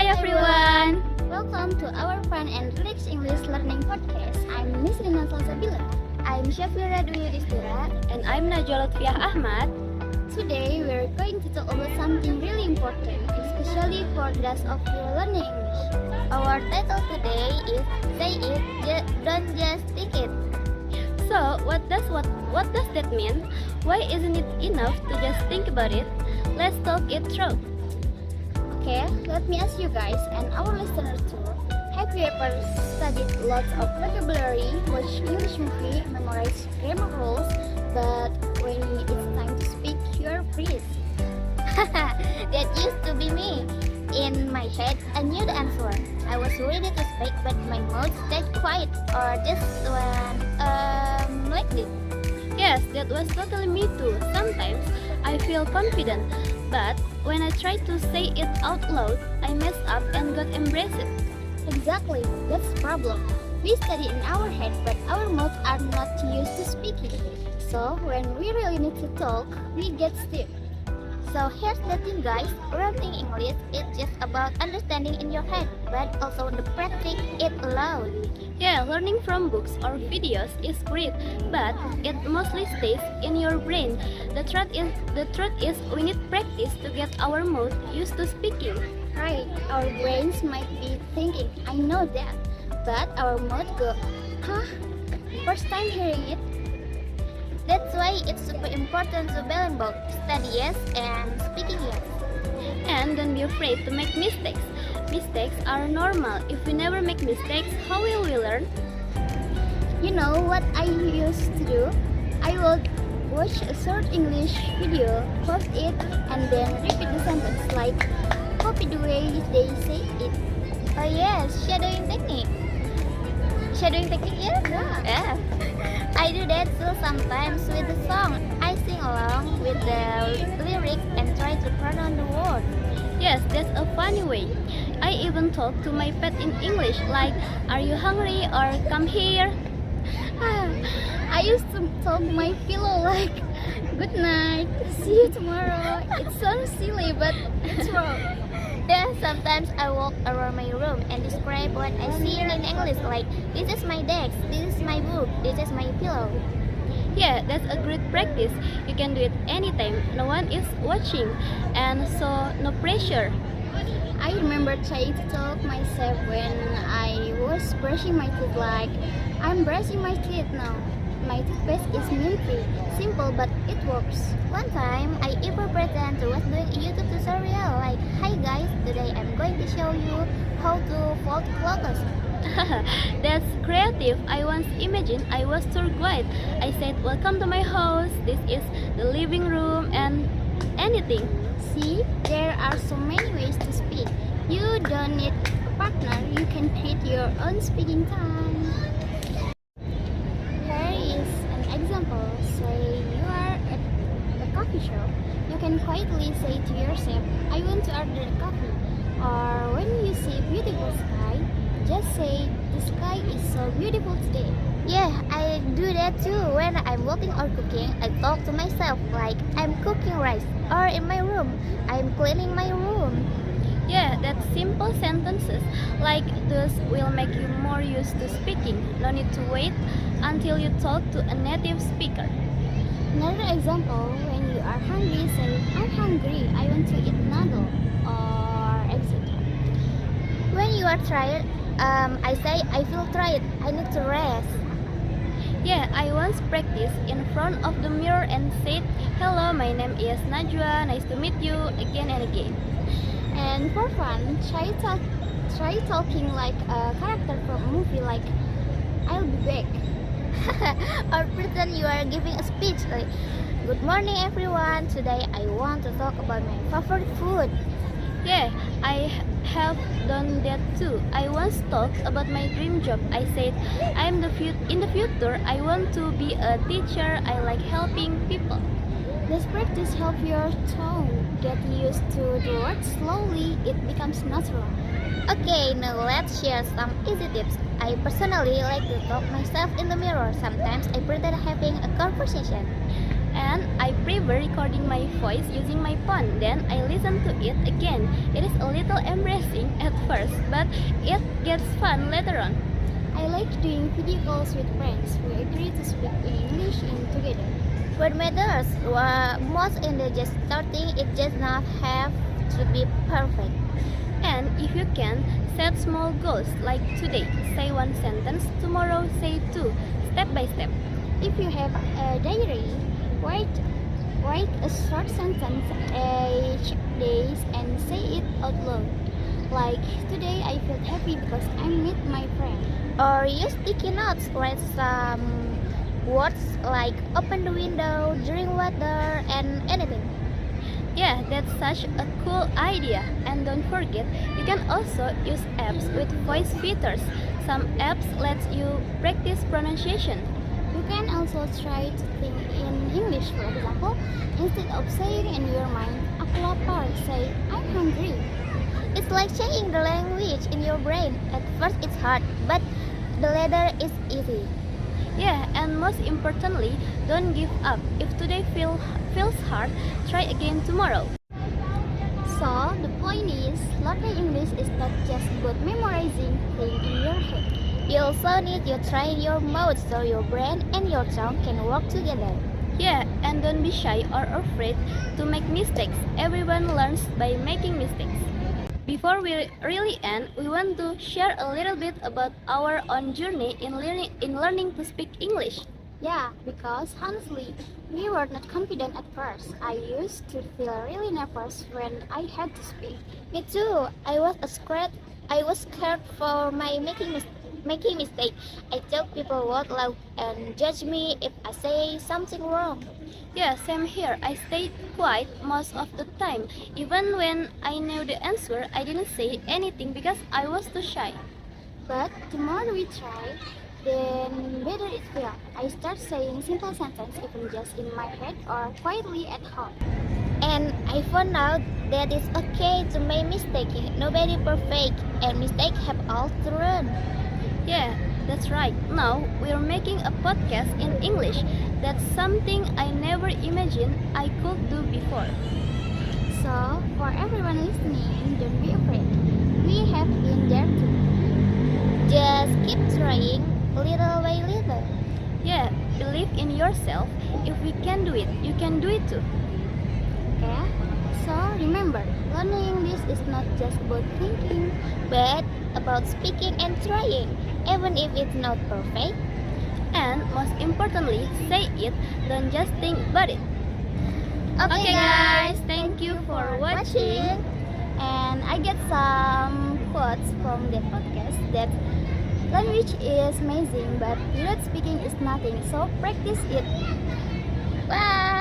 everyone! Welcome to our fun and relaxed English learning podcast. I'm Miss Rina Salsabila. I'm Syafira Dwi Yudhistira. And I'm Najwa Lutfiah Ahmad. Today we're going to talk about something really important, especially for those of you learning English. Our title today is Say It, Don't Just Think It. So, what does that mean? Why isn't it enough to just think about it? Let's talk it through. Okay, let me ask you guys and our listeners too. Have you ever studied lots of vocabulary, watched English movie, memorized grammar rules, but when it's time to speak, you're freeze? That used to be me. In my head, I knew the answer. I was ready to speak, but my mouth stayed quiet or just went like this. Yes, that was totally me too. Sometimes I feel confident, but when I try to say it out loud, I mess up and got embarrassed. Exactly, that's the problem. We study in our head, but our mouths are not used to speaking. So when we really need to talk, we get stiff. So here's the thing guys, learning English is just about understanding in your head, but also the practice it aloud. Yeah, learning from books or videos is great, but it mostly stays in your brain. The truth is we need practice to get our mouth used to speaking. Right, our brains might be thinking, I know that, but our mouth go, huh? First time hearing it. That's why it's super important to balance both study yes and speaking yes. And don't be afraid to make mistakes. Mistakes are normal. If we never make mistakes, how will we learn? You know what I used to do? I would watch a short English video, pause it, and then repeat the sentence like copy the way they say it. Oh yes, shadowing technique. Shadowing technique, yeah. I do that too sometimes with the song. I sing along with the lyrics and try to pronounce the word. Yes, that's a funny way. I even talk to my pet in English like, are you hungry or come here? I used to talk to my pillow like, good night, see you tomorrow. It sounds silly but it's wrong. Then sometimes I walk around my room and describe what I see in English like, this is my desk, this is my book, this is my pillow. Yeah, that's a great practice. You can do it anytime. No one is watching, and so no pressure. I remember trying to talk myself when I was brushing my teeth like, I'm brushing my teeth now. My toothpaste is mint-free. Simple but it works. One time, I even pretend to was doing a YouTube tutorial like, hi guys, today I'm going to show you how to fold clothes. That's creative. I once imagined I was tour guide. I said, welcome to my house. This is the living room and anything. See, there are so many ways to speak. You don't need a partner. You can create your own speaking time. Here is an example. Say you are at a coffee shop. You can quietly say to yourself, I want to order a coffee. Or when you see beautiful sky, just say, the sky is so beautiful today. Yeah, I do that too. When I'm walking or cooking, I talk to myself like I'm cooking rice. Or in my room, I'm cleaning my room. Yeah, that simple sentences like those will make you more used to speaking. No need to wait until you talk to a native speaker. Another example, when you are hungry, say, I'm hungry, I want to eat noodle, or etc. When you are tired, I say, I feel tired, I need to rest. Yeah, I once practiced in front of the mirror and said, hello, my name is Najwa, nice to meet you, again and again. And for fun, try talking like a character from a movie like, I'll be back. Or pretend you are giving a speech like, good morning everyone, today I want to talk about my favorite food. Yeah, I have done that too. I once talked about my dream job. I said, in the future, I want to be a teacher. I like helping people. This practice helps your tongue get used to the words. Slowly, it becomes natural. Okay, now let's share some easy tips. I personally like to talk myself in the mirror. Sometimes I pretend having a conversation. And I prefer recording my voice using my phone. Then I listen to it again. It is a little embarrassing at first, but it gets fun later on. I like doing video calls with friends. We agree to speak in English in together. What matters most in the just starting, it does not have to be perfect. And if you can, set small goals like today, say one sentence, tomorrow say two, step by step. If you have a diary, write a short sentence each day and say it out loud. Like, today I feel happy because I met my friend. Or use sticky notes, write some words like open the window, drink water, and anything. Yeah, that's such a cool idea. And don't forget, you can also use apps with voice features. Some apps let you practice pronunciation. You can also try to think in English, for example. Instead of saying in your mind, aku lapar, say, I'm hungry. It's like changing the language in your brain. At first it's hard, but the later is easy. Yeah, and most importantly, don't give up. If today feels hard, try again tomorrow. So, the point is, learning English is not just about memorizing things in your head. You also need to try your mouth so your brain and your tongue can work together. Yeah, and don't be shy or afraid to make mistakes. Everyone learns by making mistakes. Before we really end, we want to share a little bit about our own journey in learning to speak English. Yeah, because honestly, we were not confident at first. I used to feel really nervous when I had to speak. Me too. I was scared for my making mistake. I thought people would laugh and judge me if I say something wrong. Yeah, same here. I stayed quiet most of the time. Even when I knew the answer, I didn't say anything because I was too shy. But the more we try, then better it feels. I start saying simple sentences even just in my head or quietly at home. And I found out that it's okay to make mistakes. Nobody perfect, and mistakes have all to learn. Yeah, that's right. Now we're making a podcast in English. That's something I never imagined I could do before. So, for everyone listening, don't be afraid. We have been there too. Just keep trying, little by little. Yeah, believe in yourself. If we can do it, you can do it too. Okay? So, remember, learning English is not just about thinking, But about speaking and trying, even if it's not perfect. And most importantly, say it, don't just think about it. Okay guys, thank you for watching. and I get some quotes from the podcast that language is amazing, but without speaking is nothing. So, practice it. Bye!